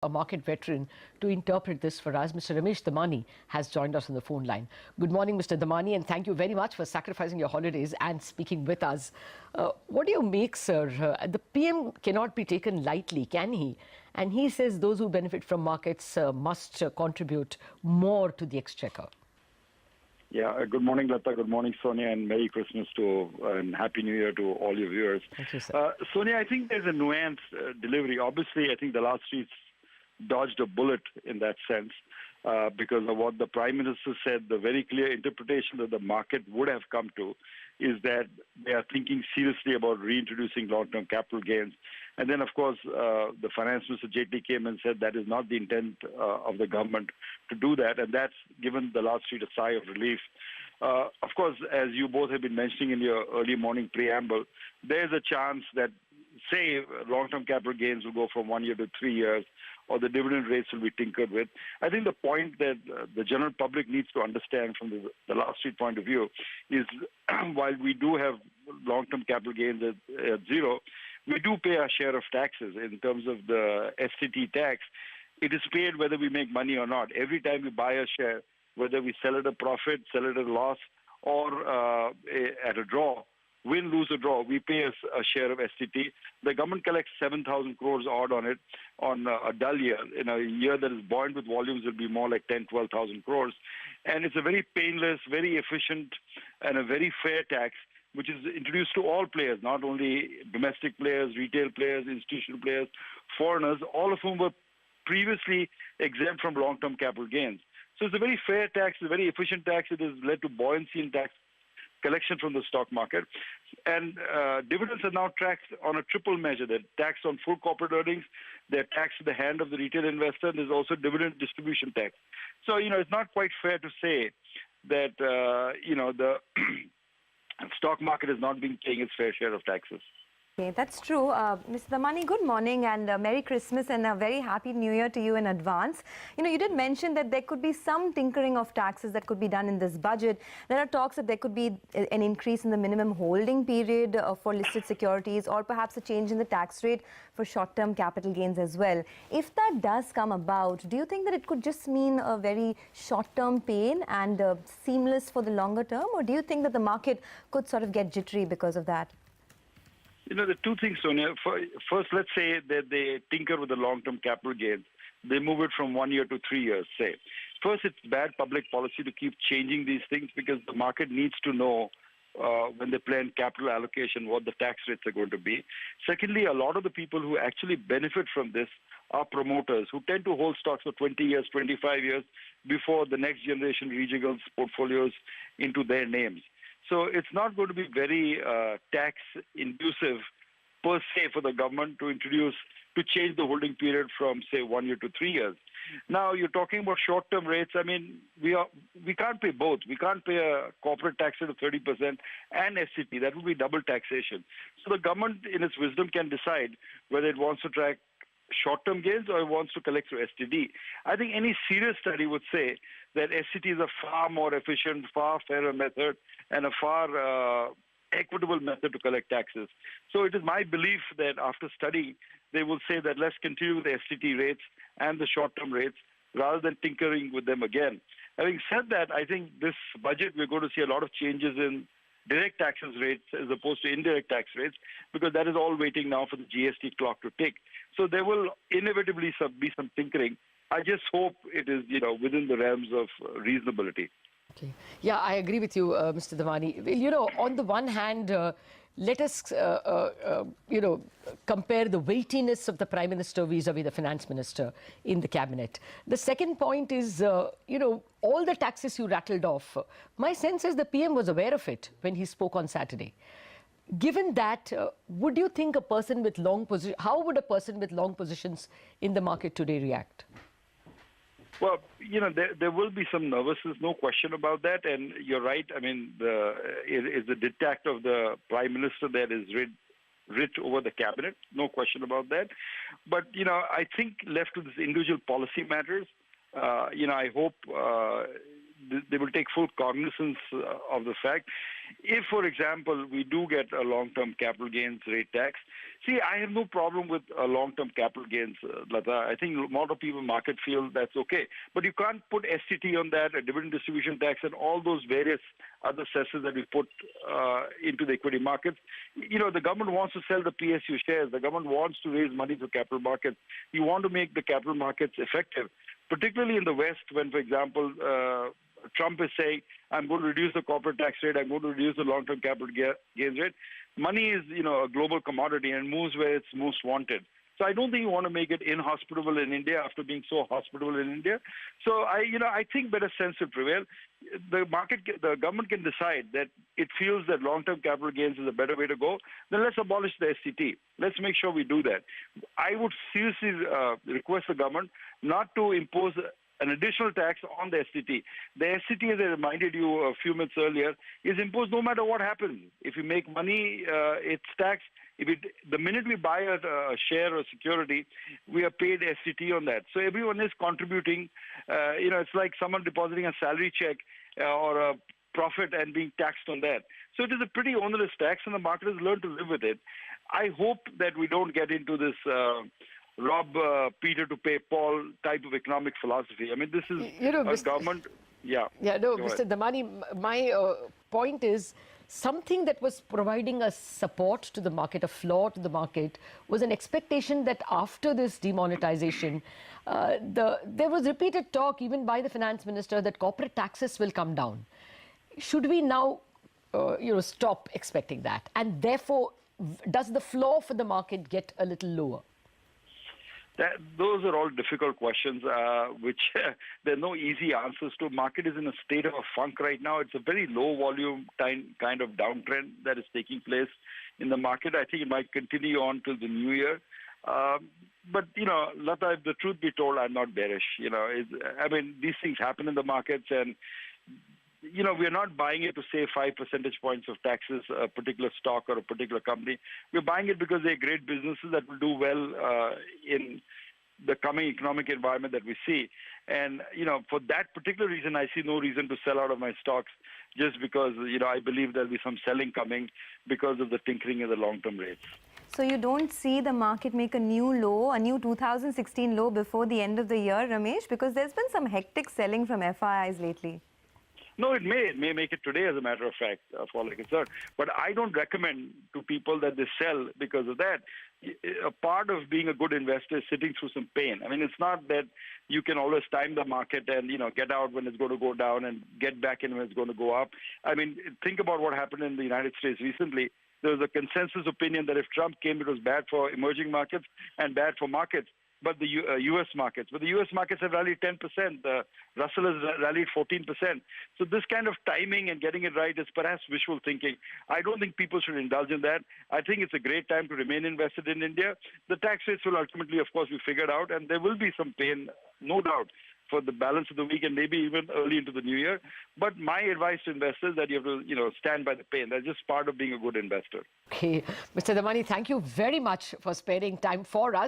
a market veteran, to interpret this for us. Mr. Ramesh Damani has joined us on the phone line. Good morning, Mr. Damani, and thank you very much for sacrificing your holidays and speaking with us. What do you make, sir? The PM cannot be taken lightly, can he? And he says those who benefit from markets must contribute more to the exchequer. Yeah, good morning, Lata. Good morning, Sonia, and Merry Christmas and Happy New Year to all your viewers. Thank you, sir. Sonia, I think there's a nuanced delivery. Obviously, I think the last streets dodged a bullet in that sense because of what the Prime Minister said. The very clear interpretation that the market would have come to is that they are thinking seriously about reintroducing long-term capital gains. And then, of course, the Finance Minister Jaitley came and said that is not the intent of the government to do that, and that's given the last street a sigh of relief. Of course, as you both have been mentioning in your early morning preamble, there's a chance that, say, long-term capital gains will go from 1 year to 3 years, or the dividend rates will be tinkered with. I think the point that the general public needs to understand from the last street point of view is while we do have long-term capital gains at zero, we do pay our share of taxes in terms of the FCT tax. It is paid whether we make money or not. Every time we buy a share, whether we sell at a profit, sell it at a loss, or at a draw, win, lose, or draw, we pay a share of STT. The government collects 7,000 crores odd on it on a dull year. In a year that is buoyant with volumes, it will be more like 10, 12,000 crores. And it's a very painless, very efficient, and a very fair tax, which is introduced to all players, not only domestic players, retail players, institutional players, foreigners, all of whom were previously exempt from long-term capital gains. So it's a very fair tax, a very efficient tax. It has led to buoyancy in tax collection from the stock market. And dividends are now taxed on a triple measure. They're taxed on full corporate earnings, they're taxed at the hand of the retail investor, and there's also dividend distribution tax. So, it's not quite fair to say that, the stock market is not being paying its fair share of taxes. Okay, that's true. Mr. Damani, good morning and Merry Christmas and a very Happy New Year to you in advance. You did mention that there could be some tinkering of taxes that could be done in this budget. There are talks that there could be an increase in the minimum holding period for listed securities, or perhaps a change in the tax rate for short-term capital gains as well. If that does come about, do you think that it could just mean a very short-term pain and seamless for the longer term, or do you think that the market could sort of get jittery because of that? There are two things, Sonia. First, let's say that they tinker with the long-term capital gains. They move it from 1 year to 3 years, say. First, it's bad public policy to keep changing these things because the market needs to know when they plan capital allocation what the tax rates are going to be. Secondly, a lot of the people who actually benefit from this are promoters who tend to hold stocks for 20 years, 25 years before the next generation rejiggles portfolios into their names. So it's not going to be very tax-inducive per se for the government to change the holding period from, say, 1 year to 3 years. Now, you're talking about short-term rates. I mean, we can't pay both. We can't pay a corporate tax rate of 30% and SCT. That would be double taxation. So the government, in its wisdom, can decide whether it wants to track short-term gains or it wants to collect through STD. I think any serious study would say that SCT is a far more efficient, far fairer method and a far equitable method to collect taxes. So it is my belief that after studying, they will say that let's continue with the STT rates and the short-term rates rather than tinkering with them again. Having said that, I think this budget we're going to see a lot of changes in direct taxes rates as opposed to indirect tax rates, because that is all waiting now for the GST clock to tick. So there will inevitably be some tinkering. I just hope it is, within the realms of reasonability. Okay. Yeah, I agree with you, Mr. Damani. Well, on the one hand, let us, compare the weightiness of the Prime Minister vis-a-vis the Finance Minister in the Cabinet. The second point is, all the taxes you rattled off, my sense is the PM was aware of it when he spoke on Saturday. Given that, would you think how would a person with long positions in the market today react? Well, there will be some nervousness, no question about that. And you're right. I mean, it's the diktat of the Prime Minister that is writ over the cabinet, no question about that. But, I think left to this individual policy matters, I hope they will take full cognizance of the fact. If, for example, we do get a long-term capital gains rate tax, see, I have no problem with long-term capital gains, Lata. I think a lot of people in market feel that's okay. But you can't put STT on that, a dividend distribution tax, and all those various other cesses that we put into the equity markets. You know, the government wants to sell the PSU shares. The government wants to raise money for capital markets. You want to make the capital markets effective, particularly in the West when, for example, Trump is saying, I'm going to reduce the corporate tax rate, I'm going to reduce the long-term capital gains rate. Money is, you know, a global commodity and moves where it's most wanted. So I don't think you want to make it inhospitable in India after being so hospitable in India. So I think better sense will prevail. The government can decide that it feels that long-term capital gains is a better way to go. Then let's abolish the STT. Let's make sure we do that. I would seriously request the government not to impose an additional tax on the STT. The STT, as I reminded you a few minutes earlier, is imposed no matter what happens. If you make money, it's taxed. The minute we buy a share or security, we are paid STT on that. So everyone is contributing. It's like someone depositing a salary check or a profit and being taxed on that. So it is a pretty onerous tax, and the market has learned to live with it. I hope that we don't get into this rob Peter to pay Paul type of economic philosophy. I mean, this is a government. Yeah. Yeah, no, Mr. Damani, my point is something that was providing a support to the market, a floor to the market, was an expectation that after this demonetization, there was repeated talk even by the finance minister that corporate taxes will come down. Should we now, stop expecting that? And therefore, does the floor for the market get a little lower? Those are all difficult questions, which there are no easy answers to. Market is in a state of a funk right now. It's a very low volume kind of downtrend that is taking place in the market. I think it might continue on till the new year. But, Lata, if the truth be told, I'm not bearish. These things happen in the markets, and we're not buying it to save 5 percentage points of taxes, a particular stock or a particular company. We're buying it because they're great businesses that will do well in the coming economic environment that we see. And, for that particular reason, I see no reason to sell out of my stocks just because, I believe there'll be some selling coming because of the tinkering in the long-term rates. So you don't see the market make a new low, a new 2016 low before the end of the year, Ramesh? Because there's been some hectic selling from FIIs lately. No, it may make it today, as a matter of fact, for all I'm concerned. But I don't recommend to people that they sell because of that. A part of being a good investor is sitting through some pain. I mean, it's not that you can always time the market and, get out when it's going to go down and get back in when it's going to go up. I mean, think about what happened in the United States recently. There was a consensus opinion that if Trump came, it was bad for emerging markets and bad for markets. But the U.S. markets. But the U.S. markets have rallied 10%. The Russell has rallied 14%. So this kind of timing and getting it right is perhaps wishful thinking. I don't think people should indulge in that. I think it's a great time to remain invested in India. The tax rates will ultimately, of course, be figured out, and there will be some pain, no doubt, for the balance of the week and maybe even early into the new year. But my advice to investors is that you have to, stand by the pain. That's just part of being a good investor. Okay. Mr. Damani, thank you very much for sparing time for us.